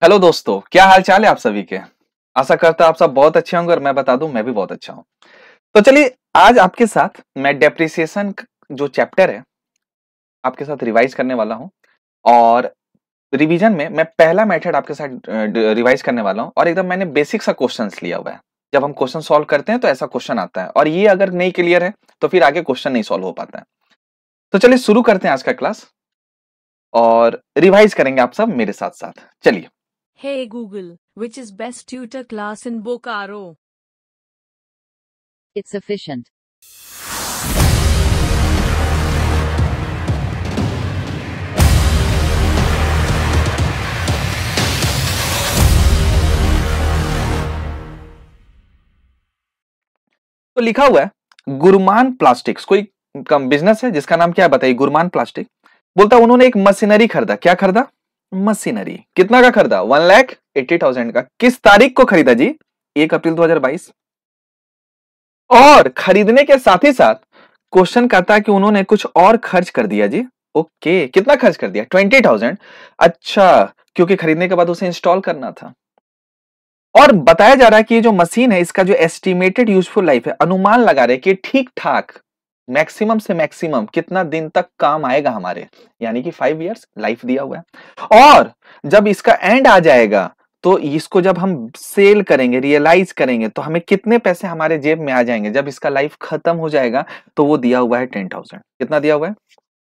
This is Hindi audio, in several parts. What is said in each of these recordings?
हेलो दोस्तों, क्या हाल चाल है आप सभी के। आशा करता हूं आप सब बहुत अच्छे होंगे और मैं बता दूं मैं भी बहुत अच्छा हूं। तो चलिए आज आपके साथ मैं डेप्रिसिएशन जो चैप्टर है आपके साथ रिवाइज करने वाला हूं। और रिवीजन में मैं पहला मेथड आपके साथ रिवाइज करने वाला हूं और एकदम मैंने बेसिक सा क्वेश्चंस लिया हुआ है। जब हम क्वेश्चन सॉल्व करते हैं तो ऐसा क्वेश्चन आता है और ये अगर नहीं क्लियर है तो फिर आगे क्वेश्चन नहीं सॉल्व हो पाता है। तो चलिए शुरू करते हैं आज का क्लास और रिवाइज करेंगे आप सब मेरे साथ साथ। चलिए। Hey Google, which is best tutor class in Bokaro? It's efficient. तो लिखा हुआ है गुरमान प्लास्टिक्स, कोई कम बिजनेस है जिसका नाम क्या है बताइए। गुरमान प्लास्टिक बोलता है उन्होंने एक मशीनरी खरीदा। क्या खरीदा? मशीनरी। कितना का खरीदा? 1,80,000 का। किस तारीख को खरीदा जी? 1 अप्रैल 2022। और खरीदने के साथ ही साथ क्वेश्चन कहता है कि उन्होंने कुछ और खर्च कर दिया जी। ओके, कितना खर्च कर दिया? 20,000। अच्छा, क्योंकि खरीदने के बाद उसे इंस्टॉल करना था। और बताया जा रहा है कि ये जो मशीन है इसका जो एस्टिमेटेड यूजफुल लाइफ है, अनुमान लगा रहे हैं कि ठीक ठाक मैक्सिमम से मैक्सिमम कितना दिन तक काम आएगा हमारे, यानी कि 5 इयर्स लाइफ दिया हुआ है। और जब इसका एंड आ जाएगा तो इसको जब हम सेल करेंगे, रियलाइज करेंगे तो हमें कितने पैसे हमारे जेब में आ जाएंगे जब इसका लाइफ खत्म हो जाएगा। तो वो दिया हुआ है 10,000। कितना दिया हुआ है?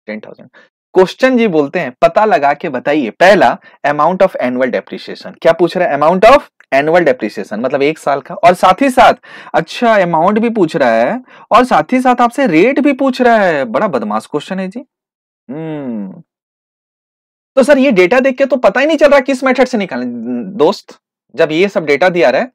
10,000। क्वेश्चन जी बोलते हैं पता लगा के बताइए पहला अमाउंट ऑफ एनुअल डेप्रिसिएशन। क्या पूछ रहा है? अमाउंट ऑफ एनुअल डेप्रिसिएशन मतलब 1 साल का, और साथ ही साथ अच्छा अमाउंट भी पूछ रहा है और साथ ही साथ आपसे रेट भी पूछ रहा है। बड़ा बदमाश क्वेश्चन है जी। तो सर ये डेटा देख के तो पता ही नहीं चल रहा किस मेथड से निकालें दोस्त। जब ये सब डेटा दिया रहा है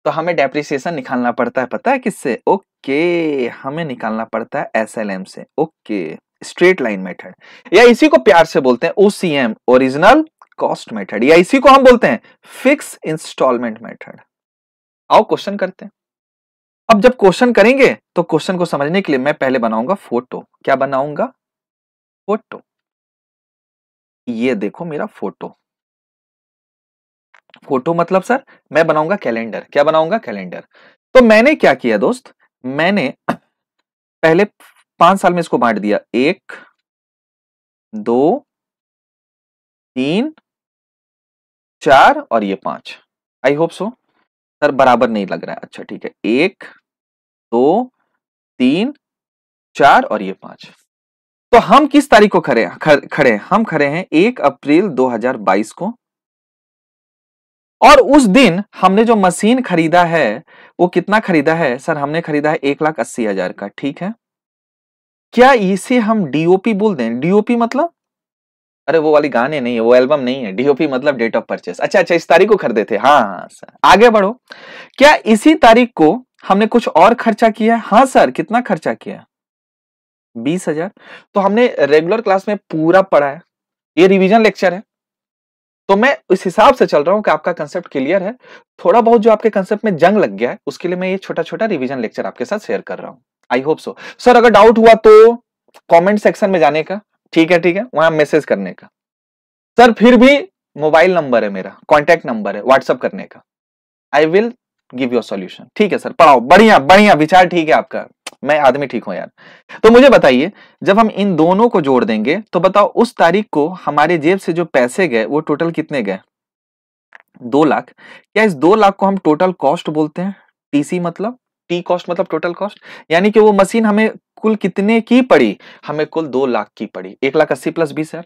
तो हमें डेप्रिसिएशन निकालना पड़ता है, पता है किससे? ओके, हमें निकालना पड़ता है एसएलएम से। ओके, स्ट्रेट लाइन मेथड, या इसी को प्यार से बोलते हैं ओसीएम, ओरिजिनल कॉस्ट मेथड, या इसी को हम बोलते हैं फिक्स इंस्टॉलमेंट मेथड। आओ क्वेश्चन करते हैं। अब जब क्वेश्चन करेंगे तो क्वेश्चन को समझने के लिए मैं पहले बनाऊंगा फोटो। क्या बनाऊंगा? फोटो। ये देखो मेरा फोटो। फोटो मतलब सर मैं बनाऊंगा कैलेंडर। क्या बनाऊंगा? कैलेंडर। तो मैंने क्या किया दोस्त, मैंने पहले 5 साल में इसको बांट दिया। 1, 2, 3, 4 और ये 5। आई होप सो सर बराबर नहीं लग रहा है। अच्छा ठीक है, 1, 2, 3, 4 और ये 5। तो हम किस तारीख को खड़े हम खड़े हैं 1 अप्रैल 2022 को। और उस दिन हमने जो मशीन खरीदा है वो कितना खरीदा है सर? हमने खरीदा है 1,80,000 का। ठीक है, क्या इसे हम डीओपी बोल दें? डीओपी मतलब, अरे वो वाली गाने नहीं है, वो एल्बम नहीं है। डीओपी मतलब डेट ऑफ परचेस। अच्छा अच्छा, इस तारीख को खरीदे थे। हाँ हाँ सर, आगे बढ़ो। क्या इसी तारीख को हमने कुछ और खर्चा किया है? हाँ सर, कितना खर्चा किया? 20,000। तो हमने रेगुलर क्लास में पूरा पढ़ा है, ये रिवीजन लेक्चर है। तो मैं इस हिसाब से चल रहा हूं कि आपका कंसेप्ट क्लियर है। थोड़ा बहुत जो आपके कंसेप्ट में जंग लग गया है उसके लिए मैं ये छोटा छोटा रिवीजन लेक्चर आपके साथ शेयर कर रहा हूं। आई होप सो सर, अगर डाउट हुआ तो कमेंट सेक्शन में जाने का। ठीक है ठीक है, वहां मैसेज करने का। सर फिर भी मोबाइल नंबर है मेरा, कॉन्टैक्ट नंबर है व्हाट्सअप करने का। I will give you solution. ठीक है सर, पढ़ाओ। बढ़िया बढ़िया, विचार ठीक है आपका। मैं आदमी ठीक हूं यार। तो मुझे बताइए, जब हम इन दोनों को जोड़ देंगे तो बताओ उस तारीख को हमारे जेब से जो पैसे गए वो टोटल कितने गए? 2 लाख। क्या इस 2 लाख को हम टोटल कॉस्ट बोलते हैं? टीसी मतलब, टी कॉस्ट मतलब टोटल कॉस्ट। यानी कि वो मशीन हमें कुल कितने की पड़ी? हमें कुल 2 लाख की पड़ी। 1,80,000 प्लस 20 है।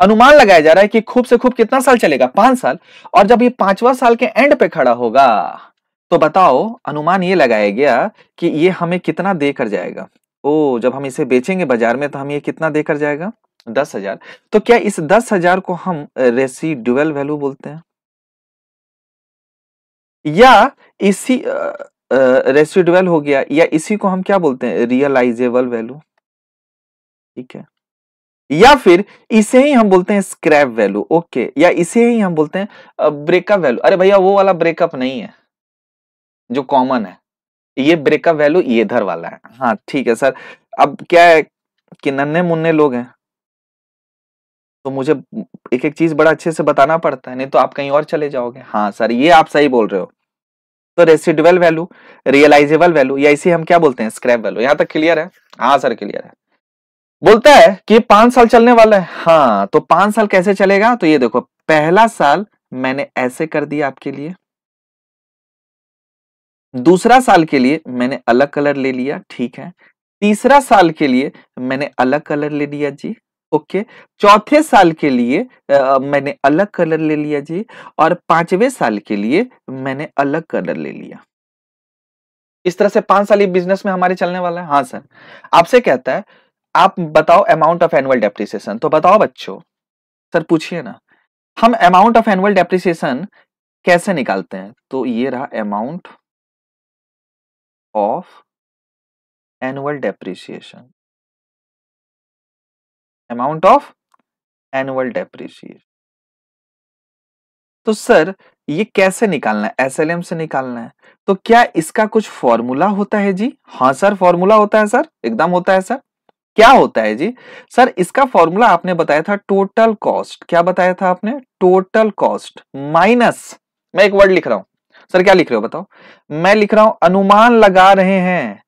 अनुमान लगाया जा रहा है कि खूब से खूब कितना साल चलेगा? 5 साल। और जब ये 5वां साल के एंड पे खड़ा होगा तो बताओ, अनुमान ये लगाया गया कि ये हमें कितना देकर जाएगा। ओ, जब हम इसे बेचेंगे बाजार में तो हमें ये कितना देकर जाएगा? 10,000। तो क्या इस 10,000 को हम रेसिडुअल वैल्यू बोलते हैं, या इसी रेसिडुअल हो गया, या इसी को हम क्या बोलते हैं? Realisable value. ठीक है, या फिर इसे ही हम बोलते हैं स्क्रैप वैल्यू। ओके, या इसे ही हम बोलते हैं ब्रेकअप वैल्यू। अरे भैया वो वाला ब्रेकअप नहीं है जो कॉमन है, ये ब्रेकअप वैल्यू ये इधर वाला है। हाँ ठीक है सर। अब क्या है कि नन्हे मुन्ने लोग हैं, तो मुझे एक एक चीज बड़ा अच्छे से बताना पड़ता है, नहीं तो आप कहीं और चले जाओगे। हाँ सर, ये आप सही बोल रहे हो। तो रेसिडुअल वैल्यू, रियलाइजेबल वैल्यू, या इसे हम क्या बोलते हैं, स्क्रैप वैल्यू। यहां तक क्लियर है? हाँ सर क्लियर है। बोलता है कि 5 साल चलने वाला है। हाँ, तो 5 साल कैसे चलेगा, तो ये देखो, पहला साल मैंने ऐसे कर दिया आपके लिए, दूसरा साल के लिए मैंने अलग कलर ले लिया, ठीक है, तीसरा साल के लिए मैंने अलग कलर ले लिया जी, ओके, चौथे साल के लिए मैंने अलग कलर ले लिया जी, और पांचवें साल के लिए मैंने अलग कलर ले लिया। इस तरह से 5 साल ये बिजनेस में हमारे चलने वाला है। हाँ सर, आपसे कहता है आप बताओ अमाउंट ऑफ एनुअल डेप्रिसिएशन, तो बताओ बच्चों, सर पूछिए ना, हम अमाउंट ऑफ एनुअल डेप्रिसिएशन कैसे निकालते हैं? तो ये रहा amount of annual depreciation, amount of annual depreciation. तो सर ये कैसे निकालना है? एसएलएम से निकालना है। तो क्या इसका कुछ फॉर्मूला होता है जी? हाँ सर, फॉर्मूला होता है सर, एकदम होता है सर। क्या होता है जी? सर इसका फॉर्मूला आपने बताया था टोटल कॉस्ट। क्या बताया था आपने? टोटल कॉस्ट माइनस, मैं एक वर्ड लिख रहा हूं सर, क्या लिख रहे हो बताओ? मैं लिख रहा हूं अनुमान लगा रहे हैं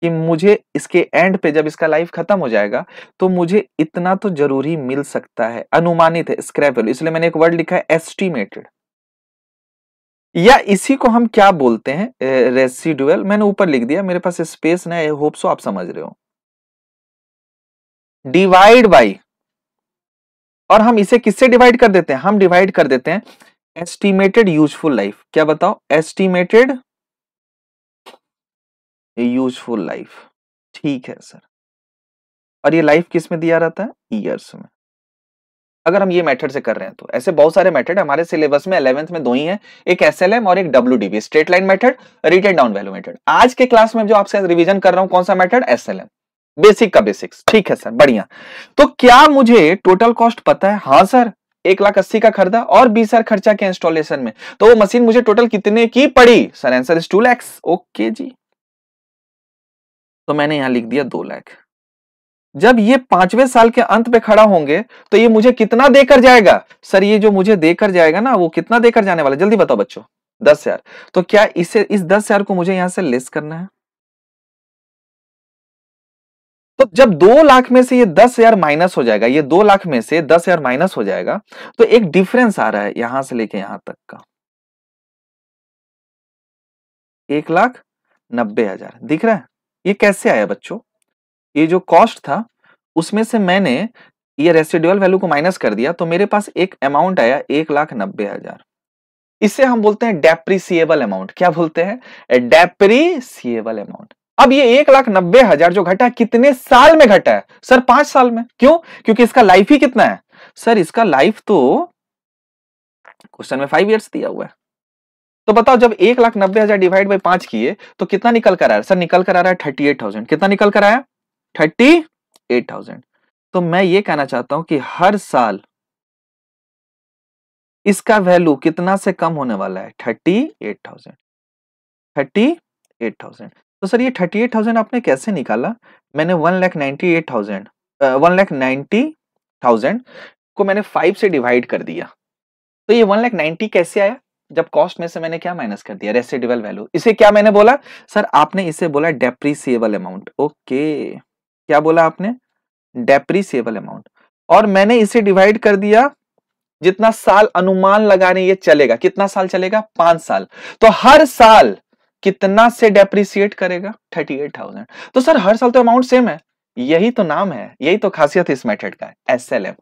कि मुझे इसके एंड पे जब इसका लाइफ खत्म हो जाएगा तो मुझे इतना तो जरूरी मिल सकता है, अनुमानित है, स्क्रैप वैल्यू, इसलिए मैंने एक वर्ड लिखा है एस्टिमेटेड। या इसी को हम क्या बोलते हैं, रेसिडुअल। मैंने ऊपर लिख दिया, मेरे पास स्पेस नहीं है, होप सो आप समझ रहे हो। डिवाइड बाई, और हम इसे किससे डिवाइड कर देते हैं? हम डिवाइड कर देते हैं एस्टिमेटेड यूजफुल लाइफ। क्या बताओ? एस्टिमेटेड यूजफुल लाइफ, ठीक है सर। और ये लाइफ किस में दिया रहता है? ईयर्स में। अगर हम ये मेथड से कर रहे हैं तो ऐसे बहुत सारे मेथड हमारे सिलेबस में 11th में दो ही हैं, एक एसएलएम और एक WDB, straight line method, written down value method. आज के क्लास में जो आपसे रिवीजन कर रहा हूं कौन सा मेथड? एसएलएम, बेसिक का बेसिक्स, ठीक है सर, बढ़िया। तो क्या मुझे टोटल कॉस्ट पता है? हाँ सर, 1,80,000 का खरीदा और 20,000 खर्चा किया इंस्टॉलेशन में, तो वो मशीन मुझे टोटल कितने की पड़ी? Sir answer is 2 lakh. Okay जी, तो मैंने यहां लिख दिया 2 लाख। जब ये 5वें साल के अंत पे खड़ा होंगे तो ये मुझे कितना देकर जाएगा? सर ये जो मुझे देकर जाएगा ना, वो कितना देकर जाने वाला, जल्दी बताओ बच्चों? 10,000। तो क्या इसे, इस 10,000 को मुझे यहां से लेस करना है? तो जब 2 लाख में से ये 10,000 माइनस हो जाएगा, ये 2 लाख में से 10,000 माइनस हो जाएगा, तो एक डिफरेंस आ रहा है यहां से लेके यहां तक का, 1,90,000 दिख रहा है। ये कैसे आया बच्चों? ये जो कॉस्ट था उसमें से मैंने ये रेसिडुअल वैल्यू को माइनस कर दिया, तो मेरे पास एक अमाउंट आया 1,90,000। इसे हम बोलते हैं डेप्रिसिएबल अमाउंट। क्या बोलते हैं? Depreciable amount. अब ये 1,90,000 जो घटा कितने साल में घटा है? सर 5 साल में। क्यों? क्योंकि इसका लाइफ ही कितना है? सर इसका लाइफ तो क्वेश्चन में 5 इयर्स दिया हुआ है। तो बताओ जब 1,90,000 डिवाइड बाई 5 किए तो कितना निकल कर आ रहा है? सर निकल कर आ रहा है 38,000। कितना निकल कर आया? 38,000। तो मैं ये कहना चाहता हूं कि हर साल इसका वैल्यू कितना से कम होने वाला है? 38,000। 38,000। तो सर ये 38,000 आपने कैसे निकाला? मैंने 1,98,000 1,90,000 को मैंने 5 से डिवाइड कर दिया। तो ये 1,90,000 कैसे आया? जब कॉस्ट में से मैंने क्या माइनस कर दिया? Residual value. इसे क्या मैंने बोला? सर आपने इसे बोला डेप्रिसिएबल अमाउंट। ओके, क्या बोला आपने? Depreciable amount. और मैंने इसे डिवाइड कर दिया जितना साल अनुमान लगा रहे ये चलेगा। कितना साल चलेगा? 5 साल। तो हर साल कितना से डेप्रिसिएट करेगा? 38,000। तो सर हर साल तो अमाउंट सेम है। यही तो नाम है, यही तो खासियत इस मेथड का है, एसएलएम।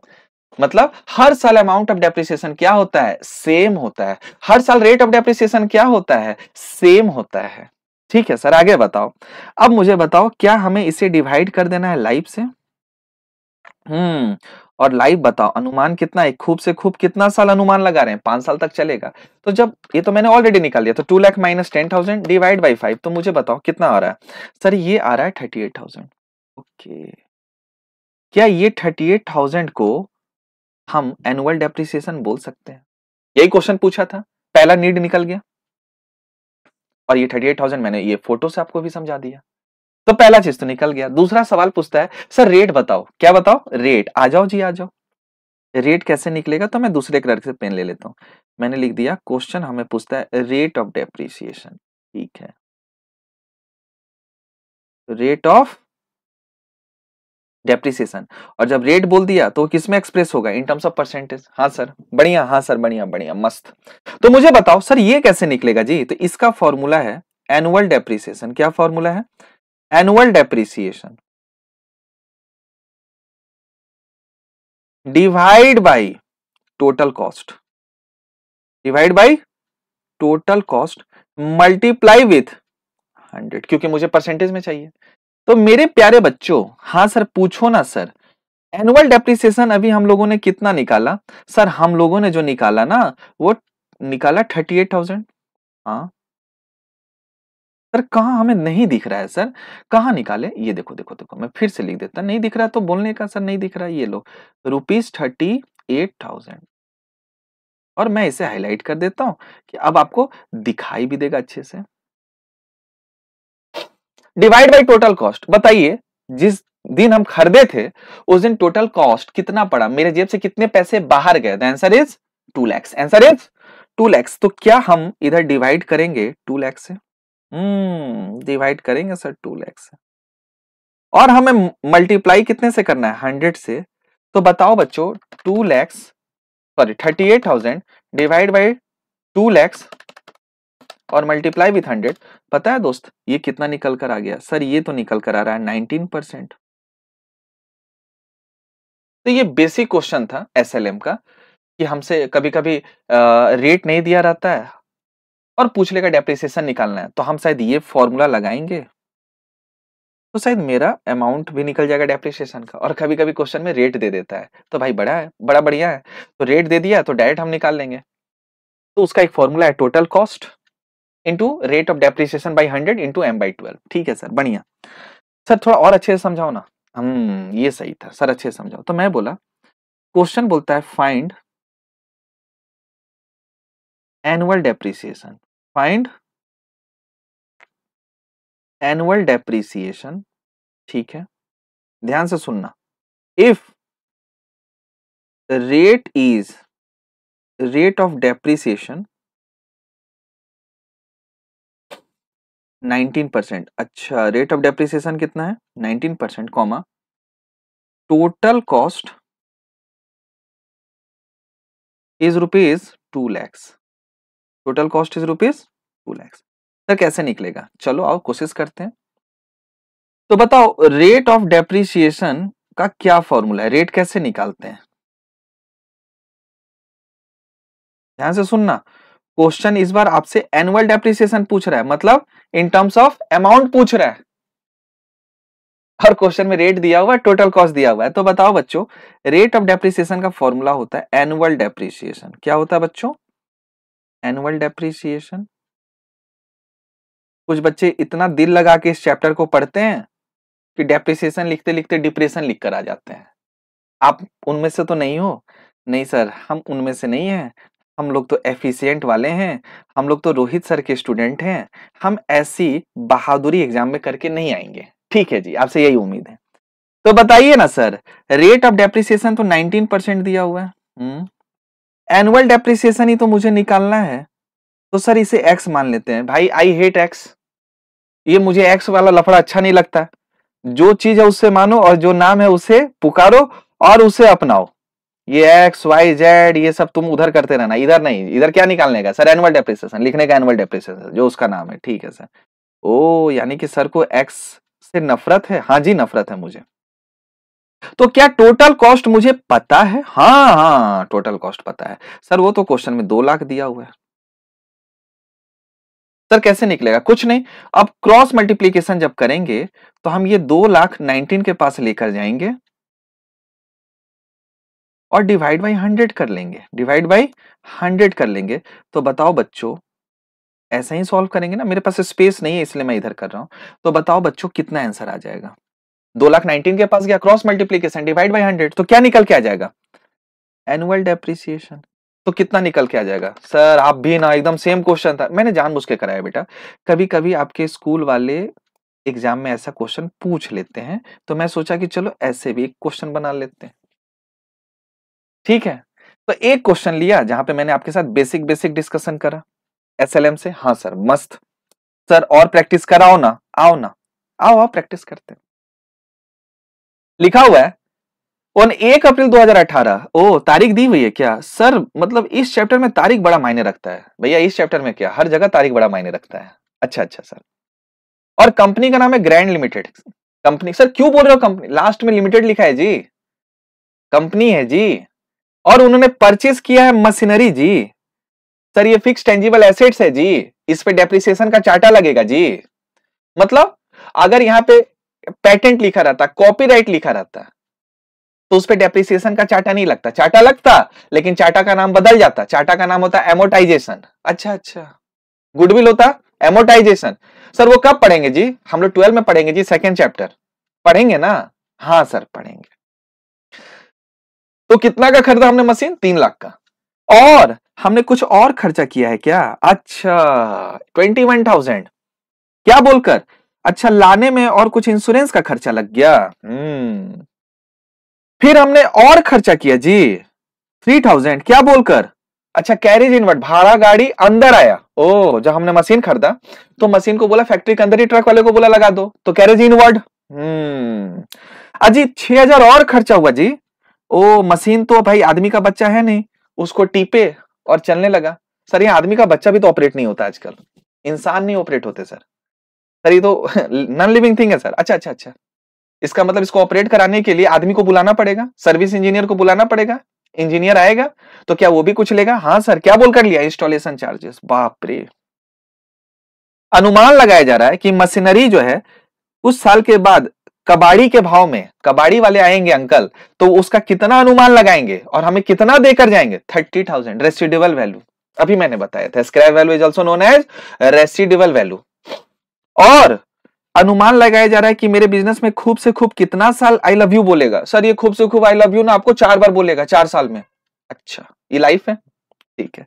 मतलब हर साल अमाउंट ऑफ डेप्रिसिएशन क्या होता है? सेम होता है। हर साल रेट ऑफ डेप्रिसिएशन क्या होता है? सेम होता है। ठीक है सर, आगे बताओ। अब मुझे बताओ, क्या हमें इसे डिवाइड कर देना है लाइफ से? और लाइव बताओ अनुमान कितना है? खूब से खूब कितना साल अनुमान लगा रहे हैं? 5 साल तक चलेगा। तो जब ये तो मैंने ऑलरेडी निकाल दिया, तो 2 लाख माइनस 10,000 डिवाइड बाई 5, तो मुझे बताओ कितना आ रहा है? सर ये आ रहा है 38,000। ओके, क्या ये 38,000 को हम एनुअल डेप्रिसिएशन बोल सकते हैं? यही क्वेश्चन पूछा था, पहला नीड निकल गया। और ये 38,000 मैंने ये फोटो से आपको भी समझा दिया, तो पहला चीज तो निकल गया। दूसरा सवाल पूछता है, सर रेट बताओ। क्या बताओ? रेट। आ जाओ जी, आ जाओ। रेट कैसे निकलेगा, तो मैं दूसरे कलर से पेन ले लेता हूं। मैंने लिख दिया क्वेश्चन हमें पूछता है रेट ऑफ डेप्रिसिएशन, ठीक है, रेट ऑफ डेप्रिसिएशन। और जब रेट बोल दिया तो किस में एक्सप्रेस होगा, इन टर्म्स ऑफ परसेंटेज। हाँ सर बढ़िया, हाँ सर बढ़िया बढ़िया मस्त। तो मुझे बताओ सर ये कैसे निकलेगा जी, तो इसका फॉर्मूला है एनुअल डेप्रिसिएशन। क्या फॉर्मूला है, annual depreciation divide by total cost, divide by total cost multiply with 100, क्योंकि मुझे परसेंटेज में चाहिए। तो मेरे प्यारे बच्चों, हाँ सर पूछो ना सर, एनुअल डेप्रिसिएशन अभी हम लोगों ने कितना निकाला, सर हम लोगों ने जो निकाला ना वो निकाला 38,000। हाँ सर कहाँ हमें नहीं दिख रहा है सर, कहाँ निकाले, ये देखो देखो देखो, मैं फिर से लिख देता, नहीं दिख रहा तो बोलने का सर नहीं दिख रहा, ये लो ₹38,000। और मैं इसे हाईलाइट कर देता हूं कि अब आपको दिखाई भी देगा अच्छे से। डिवाइड बाई टोटल कॉस्ट, बताइए जिस दिन हम खरीदे थे उस दिन टोटल कॉस्ट कितना पड़ा, मेरे जेब से कितने पैसे बाहर गए, the answer is 2 lakhs, answer is 2 lakhs। तो क्या हम इधर डिवाइड करेंगे 2 lakhs से, डिवाइड करेंगे सर 2 lakhs से, और हमें मल्टीप्लाई कितने से करना है, 100 से। तो बताओ बच्चों 2 lakhs, sorry 38,000 divide by 2 lakhs और मल्टीप्लाई विथ 100, पता है दोस्त ये कितना निकल कर आ गया, सर ये तो निकल कर आ रहा है 19%। तो ये बेसिक क्वेश्चन था एसएलएम का, कि हमसे कभी कभी रेट नहीं दिया रहता है और पूछ लेगा डेप्रिसिएशन निकालना है, तो हम शायद ये फॉर्मूला लगाएंगे तो शायद मेरा अमाउंट भी निकल जाएगा डेप्रिसिएशन का। और कभी कभी क्वेश्चन में रेट दे देता है तो भाई बड़ा है, बड़ा बढ़िया है, तो रेट दे दिया तो डायरेक्ट हम निकाल लेंगे। तो उसका एक फॉर्मूला है total cost into rate of depreciation by 100 into m/12। ठीक है सर बढ़िया। सर थोड़ा और अच्छे से समझाओ ना, ये सही था सर, अच्छे से समझाओ। तो मैं बोला क्वेश्चन बोलता है find annual depreciation, find annual depreciation, ठीक है, ध्यान से सुनना। If rate is rate of depreciation 19%, अच्छा रेट ऑफ डेप्रिसिएशन कितना है 19%, comma total cost is rupees 2 lakhs, total cost is rupees 2 lakhs। Sir कैसे निकलेगा, चलो आओ कोशिश करते हैं। तो बताओ रेट ऑफ डेप्रिसिएशन का क्या फॉर्मूला है, रेट कैसे निकालते हैं, ध्यान से सुनना। क्वेश्चन इस बार आपसे एनुअल डेप्रिसिएशन पूछ रहा है, मतलब इन टर्म्स ऑफ अमाउंट पूछ रहा है, और क्वेश्चन में रेट दिया हुआ है, टोटल कॉस्ट दिया हुआ है। तो बताओ बच्चों रेट ऑफ डेप्रिसिएशन का फॉर्मूला होता है एनुअल डेप्रिसिएशन। क्या होता है बच्चों, एनुअल डेप्रिसिएशन। कुछ बच्चे इतना दिल लगा के इस चैप्टर को पढ़ते हैं कि डेप्रिसिएशन लिखते लिखते डिप्रेशन लिख कर आ जाते हैं। आप उनमें से तो नहीं हो, नहीं सर हम उनमें से नहीं हैं, हम लोग तो एफिशिएंट वाले हैं, हम लोग तो रोहित सर के स्टूडेंट हैं, हम ऐसी बहादुरी एग्जाम में करके नहीं आएंगे। ठीक है जी, आपसे यही उम्मीद है। तो बताइए ना सर, रेट ऑफ डेप्रिसिएशन तो 19% दिया हुआ है, एनुअल डेप्रिसिएशन ही तो मुझे निकालना है, तो सर इसे एक्स मान लेते हैं। भाई आई हेट एक्स, ये मुझे एक्स वाला लफड़ा अच्छा नहीं लगता। जो चीज है उससे मानो और जो नाम है उसे पुकारो और उसे अपनाओ। ये एक्स वाई जेड ये सब तुम उधर करते रहना, इधर नहीं। इधर क्या निकालने का सर, एनुअल डेप्रिसिएशन लिखने का, एनुअल डेप्रिसिएशन जो उसका नाम है। ठीक है सर। ओ यानी कि सर को एक्स से नफरत है, हाँ जी नफरत है मुझे। तो क्या टोटल कॉस्ट मुझे पता है, हाँ हाँ टोटल कॉस्ट पता है सर, वो तो क्वेश्चन में 2 लाख दिया हुआ है। सर कैसे निकलेगा, कुछ नहीं, अब क्रॉस मल्टीप्लीकेशन जब करेंगे तो हम ये 2,19,000 के पास लेकर जाएंगे और डिवाइड बाई 100 कर लेंगे, डिवाइड बाई 100 कर लेंगे। तो बताओ बच्चों ऐसा ही सॉल्व करेंगे ना, मेरे पास स्पेस नहीं है इसलिए मैं इधर कर रहा हूं। तो बताओ बच्चों कितना आंसर आ जाएगा, 2,19,000 के पास गया, क्रॉस मल्टीप्लीकेशन डिवाइड बाई 100, तो क्या निकल के आ जाएगा, एनुअल डेप्रिसिएशन। तो कितना निकल के आ जाएगा सर, आप भी ना एकदम सेम क्वेश्चन था, मैंने जानबूझ के कराया बेटा। कभी कभी आपके स्कूल वाले एग्जाम में ऐसा क्वेश्चन पूछ लेते हैं, तो मैं सोचा कि चलो ऐसे भी एक क्वेश्चन बना लेते हैं। ठीक है, तो एक क्वेश्चन लिया जहां पे मैंने आपके साथ बेसिक डिस्कशन करा एसएलएम से। हाँ सर मस्त सर, और प्रैक्टिस कराओ ना, आओ ना, आओ प्रैक्टिस करते हैं। लिखा हुआ है ऑन 1 अप्रैल 2018। ओ तारीख दी हुई है क्या सर? मतलब इस चैप्टर में तारीख बड़ा मायने रखता है भैया। इस चैप्टर में क्या, हर जगह तारीख बड़ा मायने रखता है। अच्छा सर, और कंपनी का नाम है ग्रैंड लिमिटेड कंपनी। सर क्यों बोल रहे हो कंपनी, लास्ट में लिमिटेड लिखा है जी, कंपनी है जी। और उन्होंने परचेस किया है मशीनरी जी। सर ये फिक्स टेंजिबल एसेट्स है जी, इस पे डेप्रिसिएशन का चार्टा लगेगा जी। मतलब अगर यहां पे पेटेंट लिखा रहता, कॉपीराइट लिखा रहता, तो उस पे डेप्रिसिएशन का चार्टा नहीं लगता। चार्टा लगता लेकिन चार्टा का नाम बदल जाता, चार्टा का नाम होता एमोटाइजेशन। अच्छा, गुडविल होता एमोटाइजेशन। सर वो कब पढ़ेंगे जी? हम लोग 12 में पढ़ेंगे जी, सेकेंड चैप्टर पढ़ेंगे ना। हाँ सर पढ़ेंगे। तो कितना का खरीदा हमने मशीन? 3 लाख का। और हमने कुछ और खर्चा किया है क्या? अच्छा 21,000। क्या बोलकर? अच्छा लाने में और कुछ इंश्योरेंस का खर्चा लग गया। फिर हमने और खर्चा किया जी 3,000। क्या बोलकर? अच्छा कैरेज इनवर्ड, भाड़ा गाड़ी अंदर आया। ओ जब हमने मशीन खरीदा तो मशीन को बोला फैक्ट्री के अंदर ही ट्रक वाले को बोला लगा दो, तो कैरेज इनवर्ड। अजी 6,000 और खर्चा हुआ जी। ओ मशीन तो भाई आदमी का बच्चा है नहीं, उसको टीपे और चलने लगा। सर ये आदमी का बच्चा भी तो ऑपरेट नहीं होता आजकल, इंसान नहीं ऑपरेट होते सर। सर ये तो नॉन लिविंग थिंग है सर। अच्छा, इसका मतलब इसको ऑपरेट कराने के लिए आदमी को बुलाना पड़ेगा, सर्विस इंजीनियर को बुलाना पड़ेगा। इंजीनियर आएगा तो क्या वो भी कुछ लेगा? हाँ सर। क्या बोलकर लिया? Installation charges. बाप रे। अनुमान लगाया जा रहा है कि मशीनरी जो है उस साल के बाद कबाड़ी के भाव में, कबाड़ी वाले आएंगे अंकल, तो उसका कितना अनुमान लगाएंगे और हमें कितना देकर जाएंगे? 30,000 रेसिडुअल वैल्यू। अभी मैंने बताया था scrap value is also known as residual value. और अनुमान लगाया जा रहा है कि मेरे बिजनेस में खूब से खूब कितना साल आई लव यू बोलेगा? सर ये खूब से खूब आई लव यू ना आपको 4 बार बोलेगा 4 साल में। अच्छा ये लाइफ है, ठीक है।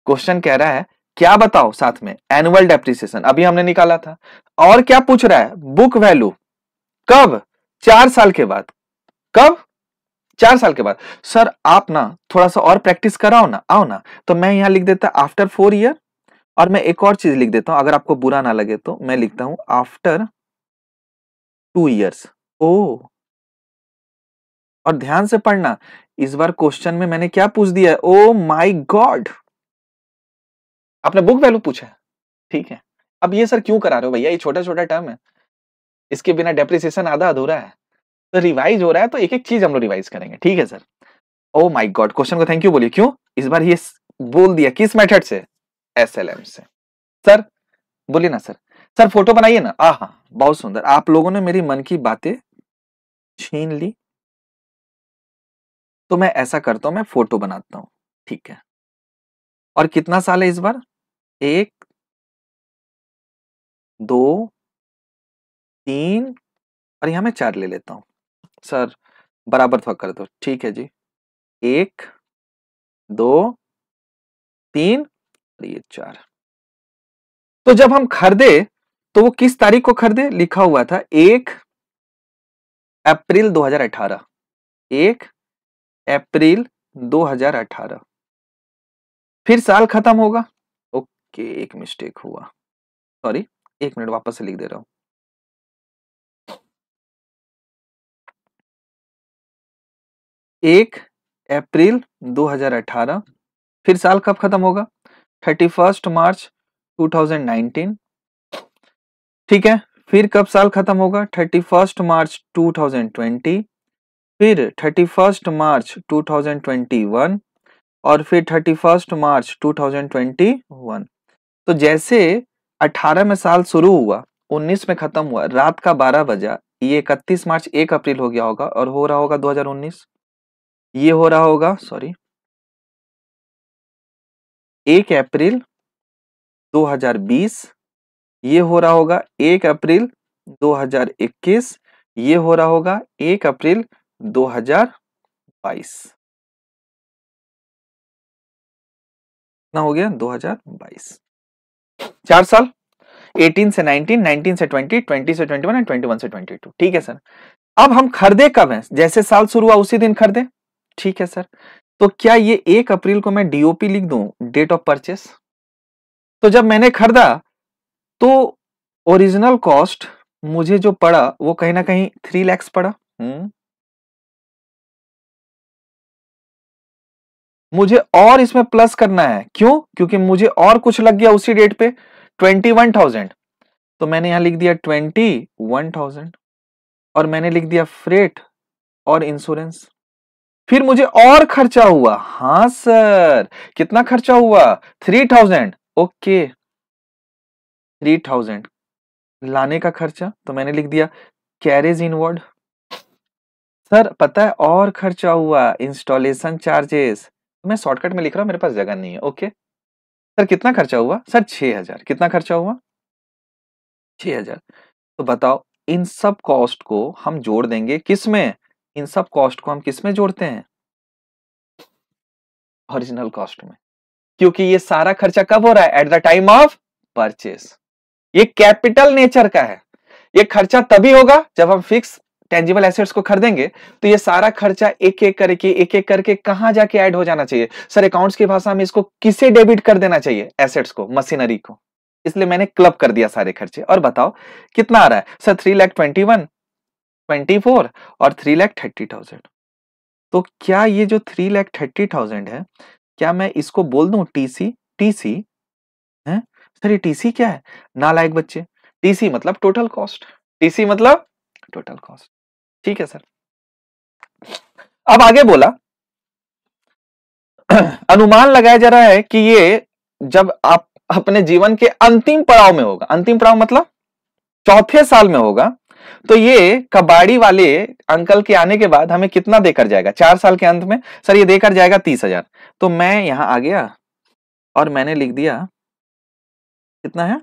क्वेश्चन कह रहा है क्या बताओ साथ में? एनुअल डेप्रिसिएशन अभी हमने निकाला था। और क्या पूछ रहा है? बुक वैल्यू कब? 4 साल के बाद। कब? 4 साल के बाद। सर आप ना थोड़ा सा और प्रैक्टिस कराओ ना, आओ ना। तो मैं यहां लिख देता आफ्टर 4 ईयर, और मैं एक और चीज लिख देता हूं अगर आपको बुरा ना लगे तो। मैं लिखता हूं आफ्टर 2 ईयर्स। ओ और ध्यान से पढ़ना, इस बार क्वेश्चन में मैंने क्या पूछ दिया है? ओ माय गॉड, आपने बुक वैल्यू पूछा है, ठीक है। अब ये सर क्यों करा रहे हो भैया? ये छोटा छोटा टर्म है, इसके बिना डेप्रिसिएशन आधा अधूरा है। तो रिवाइज हो रहा है तो एक एक चीज हम लोग रिवाइज करेंगे, ठीक है sir. Oh my God, question को थैंक यू बोलिए। क्यों इस बार ये बोल दिया? किस मेथड से? एसएलएम से। सर बोलिए ना सर। सर फोटो बनाइए ना। हाँ बहुत सुंदर, आप लोगों ने मेरी मन की बातें छीन ली। तो मैं ऐसा करता हूं, मैं फोटो बनाता हूं, ठीक है। और कितना साल है इस बार? 1 2 3 और यहां मैं 4 ले लेता हूं। सर बराबर थोड़ा कर दो, ठीक है जी। 1 2 3 और ये 4। तो जब हम खरीदे तो वो किस तारीख को खरीदे? लिखा हुआ था 1 अप्रैल 2018। 1 अप्रैल 2018। फिर साल खत्म होगा। ओके एक मिस्टेक हुआ, सॉरी, 1 मिनट वापस से लिख दे रहा हूं। 1 अप्रैल 2018। फिर साल कब खत्म होगा? 31 मार्च 2019। ठीक है, फिर कब साल खत्म होगा? 31 मार्च 2020। फिर 31 मार्च 2021 और फिर 31 मार्च 2021। तो जैसे 18 में साल शुरू हुआ, 19 में खत्म हुआ, रात का 12 बजा, ये 31 मार्च 1 अप्रैल हो गया होगा और हो रहा होगा 2019। ये हो रहा होगा, सॉरी, 1 अप्रैल 2020। ये हो रहा होगा 1 अप्रैल 2021। ये हो रहा होगा 1 अप्रैल 2022। कितना हो गया? 2022। 4 साल, 18 से 19, 19 से 20, 20 से 21 और 21 से 22। ठीक है सर। अब हम खरीदे कब हैं? जैसे साल शुरू हुआ उसी दिन खरीदे, ठीक है सर। तो क्या ये 1 अप्रैल को मैं डीओपी लिख दूं, डेट ऑफ परचेस? तो जब मैंने खरीदा तो ओरिजिनल कॉस्ट मुझे जो पड़ा वो कहीं ना कहीं 3 लाख पड़ा। मुझे और इसमें प्लस करना है, क्यों? क्योंकि मुझे और कुछ लग गया उसी डेट पे 21,000, तो मैंने यहां लिख दिया 21,000 और मैंने लिख दिया फ्रेट और इंश्योरेंस। फिर मुझे और खर्चा हुआ, हाँ सर, कितना खर्चा हुआ? 3,000। ओके, 3,000 लाने का खर्चा, तो मैंने लिख दिया कैरेज इनवर्ड। सर पता है और खर्चा हुआ, इंस्टॉलेशन चार्जेस। मैं शॉर्टकट में लिख रहा हूं, मेरे पास जगह नहीं है। ओके सर, कितना खर्चा हुआ? सर 6,000। कितना खर्चा हुआ? 6,000। तो बताओ, इन सब कॉस्ट को हम जोड़ देंगे किस में? इन सब कॉस्ट को हम किस में जोड़ते हैं? ओरिजिनल कॉस्ट में, क्योंकि ये सारा खर्चा कब हो रहा है? At the time of purchase. ये कैपिटल नेचर का है। ये खर्चा तभी होगा जब हम फिक्स टेंजिबल एसेट्स को खरीदेंगे, तो ये सारा खर्चा एक एक करके कहां जाके ऐड हो जाना चाहिए? सर अकाउंट्स की भाषा में इसको किसे डेबिट कर देना चाहिए? एसेट्स को, मशीनरी को। इसलिए मैंने क्लब कर दिया सारे खर्चे। और बताओ कितना आ रहा है? सर 3,21,000, 24 और 3,30,000। तो क्या ये जो 3,30,000 है, क्या मैं इसको बोल दूं टीसी? टीसी है सर, ये टीसी क्या है? नालायक बच्चे, टीसी मतलब टोटल कॉस्ट। टीसी मतलब टोटल कॉस्ट। ठीक है सर। अब आगे बोला अनुमान लगाया जा रहा है कि ये जब आप अपने जीवन के अंतिम पड़ाव में होगा, अंतिम पड़ाव मतलब चौथे साल में होगा, तो ये कबाड़ी वाले अंकल के आने के बाद हमें कितना देकर जाएगा 4 साल के अंत में? सर ये देकर जाएगा 30,000। तो मैं यहां आ गया और मैंने लिख दिया कितना है?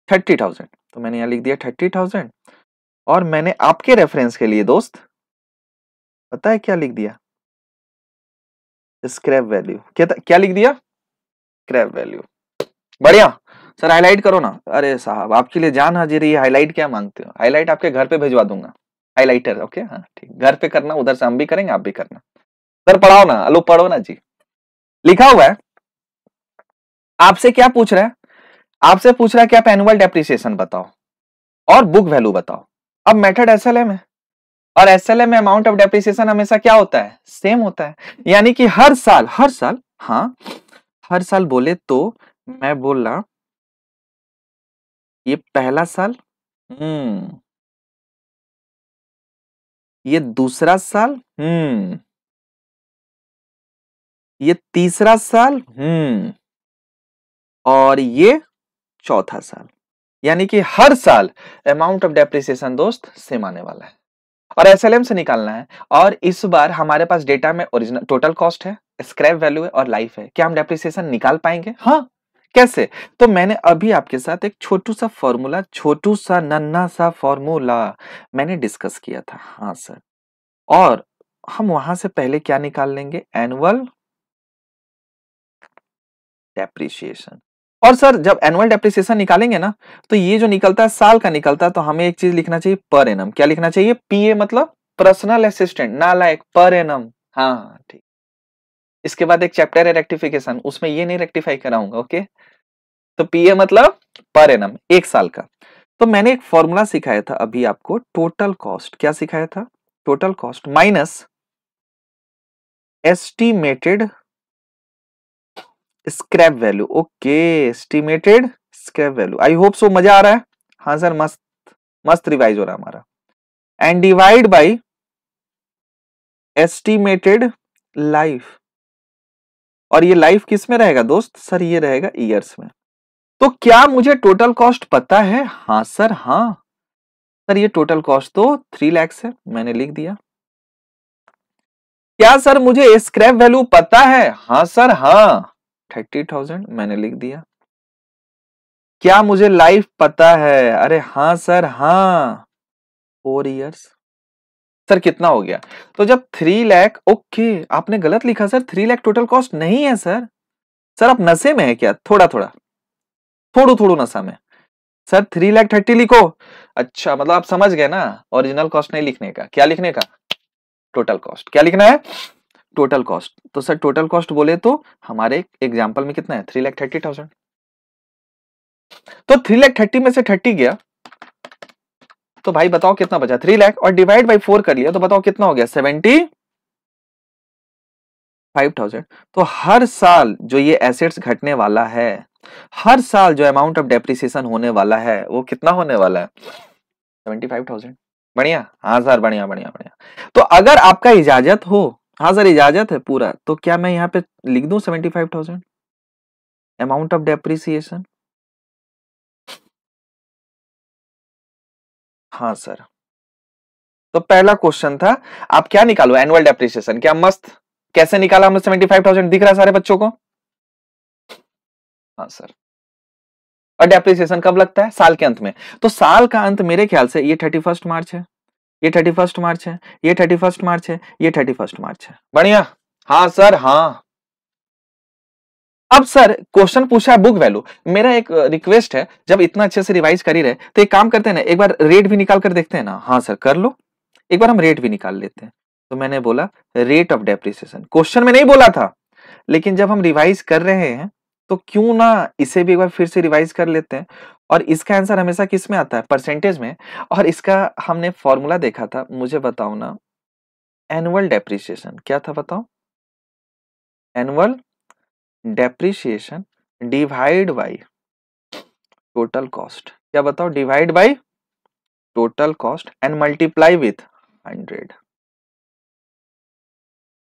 30,000। तो मैंने यहां लिख दिया 30,000 और मैंने आपके रेफरेंस के लिए दोस्त पता है क्या लिख दिया? Scrap value. क्या लिख दिया? Scrap value. बढ़िया सर, हाईलाइट करो ना। अरे साहब, आपके लिए जान हाजिर है, हाईलाइट क्या मांगते हो? हाईलाइट आपके घर पे भिजवा दूंगा, हाईलाइटर। ओके हाँ ठीक, घर पे करना, उधर से हम भी करेंगे, आप भी करना। सर पढ़ाओ ना, लो पढ़ो ना जी। लिखा हुआ है, आपसे क्या पूछ रहा है? आपसे पूछ रहा है कि आप एनुअल डेप्रिसिएशन बताओ और बुक वैल्यू बताओ। अब मेथड एसएलएम है और एसएलएम में अमाउंट ऑफ डेप्रिसिएशन हमेशा क्या होता है? सेम होता है। यानी कि हर साल हाँ, हर साल बोले तो मैं बोला ये पहला साल, ये दूसरा साल, ये तीसरा साल, और ये चौथा साल। यानी कि हर साल अमाउंट ऑफ डेप्रिसिएशन दोस्त सेम आने वाला है और एसएलएम से निकालना है। और इस बार हमारे पास डेटा में ओरिजिनल टोटल कॉस्ट है, स्क्रैप वैल्यू है और लाइफ है। क्या हम डेप्रिसिएशन निकाल पाएंगे? हाँ, कैसे? तो मैंने अभी आपके साथ एक छोटू सा फॉर्मूला, छोटू सा नन्हा सा फॉर्मूला मैंने डिस्कस किया था। हाँ सर, और हम वहां से पहले क्या निकाल लेंगे? Annual depreciation. और सर जब एनुअल डेप्रिसिएशन निकालेंगे ना, तो ये जो निकलता है साल का निकलता है, तो हमें एक चीज लिखना चाहिए, पर एनम। क्या लिखना चाहिए? पीए मतलब पर्सनल असिस्टेंट, नालायक, पर एनम। हाँ ठीक। इसके बाद एक चैप्टर है रेक्टिफिकेशन, उसमें ये नहीं रेक्टिफाई कराऊंगा। ओके, तो पीए मतलब पर एनम, एक साल का। तो मैंने एक फॉर्मूला सिखाया था अभी आपको, टोटल कॉस्ट। क्या सिखाया था? Total cost minus estimated scrap value. Okay, estimated scrap value. I hope so मजा आ रहा है। हाँ सर, मस्त मस्त रिवाइज हो रहा है हमारा। And divide by estimated life. और ये लाइफ किस में रहेगा दोस्त? सर ये रहेगा ईयर्स में। तो क्या मुझे टोटल कॉस्ट पता है? हाँ सर, हाँ सर, ये टोटल कॉस्ट तो 3 लाख है, मैंने लिख दिया। क्या सर मुझे स्क्रैप वैल्यू पता है? हाँ सर, हाँ 30,000 मैंने लिख दिया। क्या मुझे लाइफ पता है? अरे हाँ सर, हाँ 4 इयर्स। सर कितना हो गया? तो जब 3 लाख, ओके आपने गलत लिखा सर, 3 लाख टोटल कॉस्ट नहीं है सर। सर आप नशे में है क्या? थोड़ा थोड़ा थोड़ू नशा में। सर 3,30,000 लिखो। अच्छा, मतलब आप समझ गए ना, ओरिजिनल कॉस्ट नहीं लिखने का, क्या लिखने का? Total cost. क्या लिखना है? Total cost. तो सर टोटल कॉस्ट बोले तो हमारे एग्जाम्पल में कितना है 3,30,000। तो 3,30,000 में से 30 गया तो भाई बताओ कितना बचा 3 लाख, और डिवाइड बाई 4 कर लिया तो बताओ कितना हो गया 75,000। तो हर साल जो ये एसेट्स घटने वाला है, हर साल जो अमाउंट ऑफ डेप्रिसिएशन होने वाला है वो कितना होने वाला है 75,000। बढ़िया, हाँ सर बढ़िया बढ़िया बढ़िया। तो अगर आपका इजाजत हो, हाँ सर इजाजत है पूरा, तो क्या मैं यहाँ पे लिख दूं 75,000 अमाउंट ऑफ डेप्रिसिएशन? हाँ सर। तो पहला क्वेश्चन था आप क्या निकालो एनुअल डेप्रिसिएशन, क्या मस्त कैसे निकाला हमने 75,000 दिख रहा है सारे बच्चों को? हाँ सर। और डेप्रिसिएशन कब लगता है साल के अंत में, तो साल का अंत मेरे ख्याल से ये 31 मार्च है, ये 31 मार्च है, ये 31 मार्च है, ये 31 मार्च है। बढ़िया, हाँ सर हाँ। अब सर क्वेश्चन पूछा है बुक वैल्यू, मेरा एक रिक्वेस्ट है जब इतना अच्छे से रिवाइज कर ही रहे तो एक काम करते हैं ना, एक बार रेट भी निकाल कर देखते हैं ना। हाँ सर कर लो, एक बार हम रेट भी निकाल लेते हैं। तो मैंने बोला रेट ऑफ डेप्रिसिएशन, क्वेश्चन में नहीं बोला था, लेकिन जब हम रिवाइज कर रहे हैं तो क्यों ना इसे भी एक बार फिर से रिवाइज कर लेते हैं। और इसका आंसर हमेशा किस में आता है परसेंटेज में, और इसका हमने फॉर्मूला देखा था, मुझे बताओ ना एनुअल डेप्रिसिएशन क्या था बताओ, annual depreciation divide by total cost, क्या बताओ divide by total cost and multiply with 100।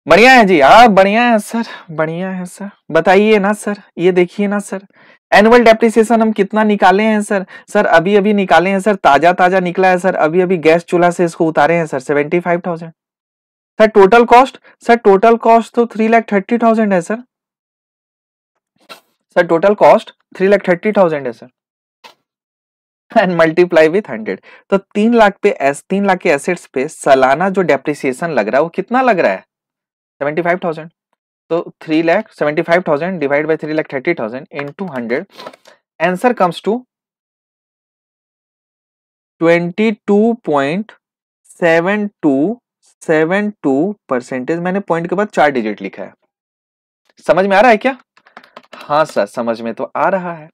बढ़िया है जी, आप बढ़िया है सर, बढ़िया है सर। बताइए ना सर, ये देखिए ना सर एनुअल डेप्रिसिएशन हम कितना निकाले हैं सर, सर अभी अभी निकाले हैं सर, ताजा ताजा निकला है सर, अभी अभी गैस चूल्हा से इसको उतारे हैं sir 75,000। Sir total cost, sir total cost तो 3,30,000 है सर, सर टोटल कॉस्ट 3,30,000 है सर एंड मल्टीप्लाई विथ 100। तो 3 लाख पे 3 लाख के एसेट्स पे सालाना जो डेप्रिसिएशन लग रहा है वो कितना लग रहा है 75,000। तो 3,75,000 divide by 3,30,000 into 100, answer comes to 22.7272%। मैंने पॉइंट के बाद 4 डिजिट लिखा है, समझ में आ रहा है क्या? हाँ सर समझ में तो आ रहा है,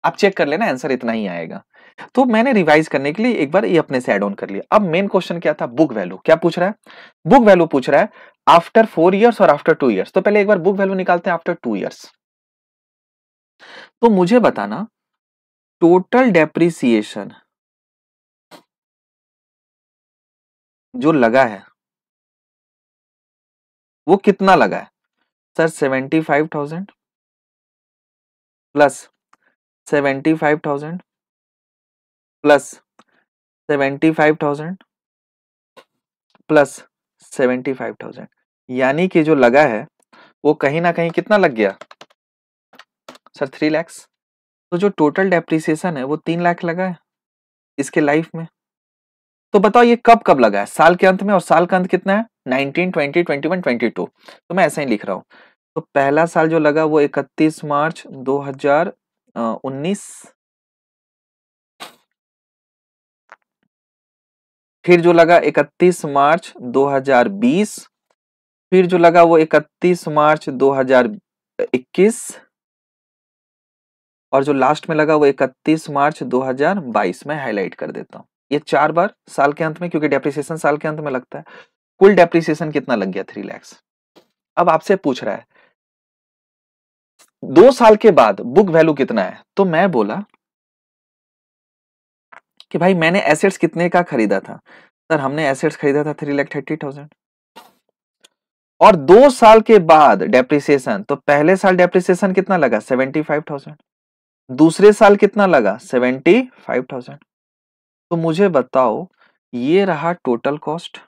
आप चेक कर लेना आंसर इतना ही आएगा। तो मैंने रिवाइज करने के लिए एक बार ये अपने से ऐड ऑन कर लिया। अब मेन क्वेश्चन क्या था, बुक वैल्यू क्या पूछ रहा है, बुक वैल्यू पूछ रहा है आफ्टर 4 इयर्स और आफ्टर 2 इयर्स। तो पहले एक बार बुक वैल्यू निकालते हैं आफ्टर 2 इयर्स। तो मुझे बताना टोटल डेप्रिसिएशन जो लगा है वो कितना लगा है सर 75,000 प्लस 75,000 प्लस 75,000 प्लस 75,000, यानी कि जो लगा है वो कहीं ना कहीं कितना लग गया सर 3 लाख। तो जो टोटल डेप्रिसिएशन है वो 3 लाख लगा है इसके लाइफ में। तो बताओ ये कब कब लगा है, साल के अंत में, और साल का अंत कितना है 19, 20, 21, 22। तो मैं ऐसा ही लिख रहा हूं। तो पहला साल जो लगा वो 31 मार्च 2019, फिर जो लगा 31 मार्च 2020, फिर जो लगा वो 31 मार्च 2021, और जो लास्ट में लगा वो 31 मार्च 2022। मैं हाईलाइट कर देता हूं ये 4 बार साल के अंत में, क्योंकि डेप्रिसिएशन साल के अंत में लगता है। कुल डेप्रिसिएशन कितना लग गया 3 लाख। अब आपसे पूछ रहा है 2 साल के बाद बुक वैल्यू कितना है, तो मैं बोला कि भाई मैंने एसेट्स कितने का खरीदा था, सर हमने एसेट्स खरीदा था 3,30,000, और 2 साल के बाद डेप्रिसिएशन, तो पहले साल डेप्रिसिएशन कितना लगा 75,000, दूसरे साल कितना लगा 75,000। तो मुझे बताओ ये रहा टोटल कॉस्ट,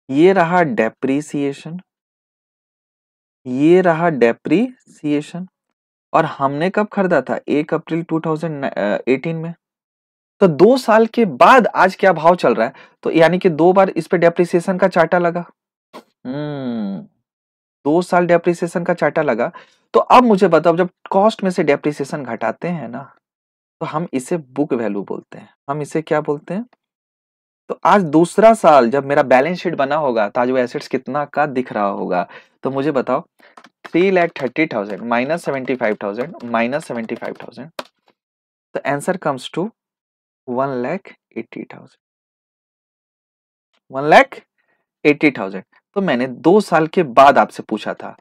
ये रहा डेप्रिसिएशन, ये रहा डेप्रिसिएशन, और हमने कब खरीदा था 1 अप्रैल 2018 में। तो 2 साल के बाद आज क्या भाव चल रहा है, तो यानी कि 2 बार इस पे डेप्रिसिएशन का चार्टा लगा। 2 साल डेप्रिसिएशन का चार्टा लगा। तो अब मुझे बताओ जब कॉस्ट में से डेप्रिसिएशन घटाते हैं ना, तो हम इसे बुक वैल्यू बोलते हैं। हम इसे क्या बोलते हैं तो आज दूसरा साल जब मेरा बैलेंस शीट बना होगा तो आज वो एसेट्स कितना का दिख रहा होगा। तो मुझे बताओ 3,30,000 माइनस 75,000 माइनस 75,000, तो आंसर कम्स टू 1,80,000। 1,80,000। तो मैंने 2 साल के बाद आपसे पूछा था,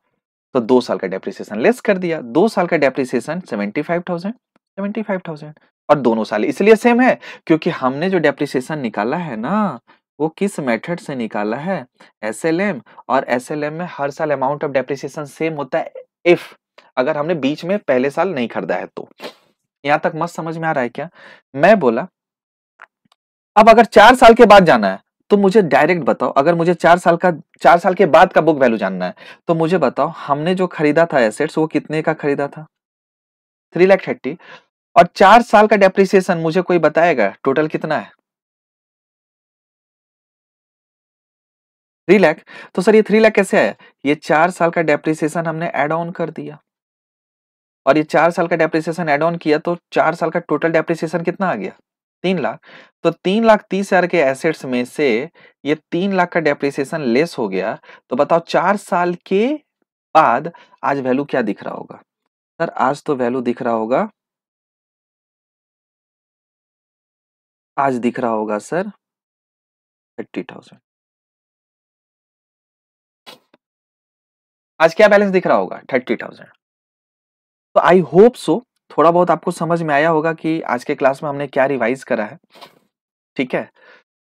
तो 2 साल का डेप्रिसिएशन लेस कर दिया। 2 साल का डेप्रिसिएशन 75,000 और दोनों साल इसलिए सेम है क्योंकि हमने जो डेप्रिसिएशन निकाला है ना, वो किस मेथड से निकाला है, एसएलएम। और एसएलएम में हर साल अमाउंट ऑफ डेप्रिसिएशन सेम होता है इफ अगर हमने बीच में पहले साल नहीं खरीदा है तो। यहां तक मस्त समझ में आ रहा है क्या? मैं बोला अब अगर 4 साल के बाद जाना है तो मुझे डायरेक्ट बताओ, अगर मुझे 4 साल के बाद का बुक वैल्यू जानना है तो मुझे बताओ हमने जो खरीदा था एसेट्स वो कितने का खरीदा था, 3,30,000। और 4 साल का डेप्रिसिएशन मुझे कोई बताएगा टोटल कितना है, 3 लाख। तो सर ये 3 लाख कैसे आया? ये 4 साल का डेप्रिसिएशन हमने एड ऑन कर दिया और ये 4 साल का डेप्रिसिएशन एड ऑन किया तो 4 साल का टोटल डेप्रिसिएशन कितना आ गया, 3 लाख। तो 3,30,000 के एसेट्स में से ये 3 लाख का डेप्रिसिएशन लेस हो गया। तो बताओ 4 साल के बाद आज वैल्यू क्या दिख रहा होगा? सर आज तो वैल्यू दिख रहा होगा, आज दिख रहा होगा सर 30,000। आज क्या बैलेंस दिख रहा होगा, 30,000। तो आई होप सो थोड़ा बहुत आपको समझ में आया होगा कि आज के क्लास में हमने क्या रिवाइज करा है। ठीक है,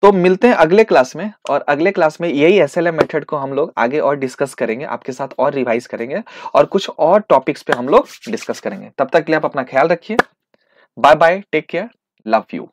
तो मिलते हैं अगले क्लास में, और अगले क्लास में यही एसएलएम मेथड को हम लोग आगे और डिस्कस करेंगे, आपके साथ और रिवाइज करेंगे और कुछ और टॉपिक्स पे हम लोग डिस्कस करेंगे। तब तक के लिए आप अपना ख्याल रखिए। Bye bye, take care, love you.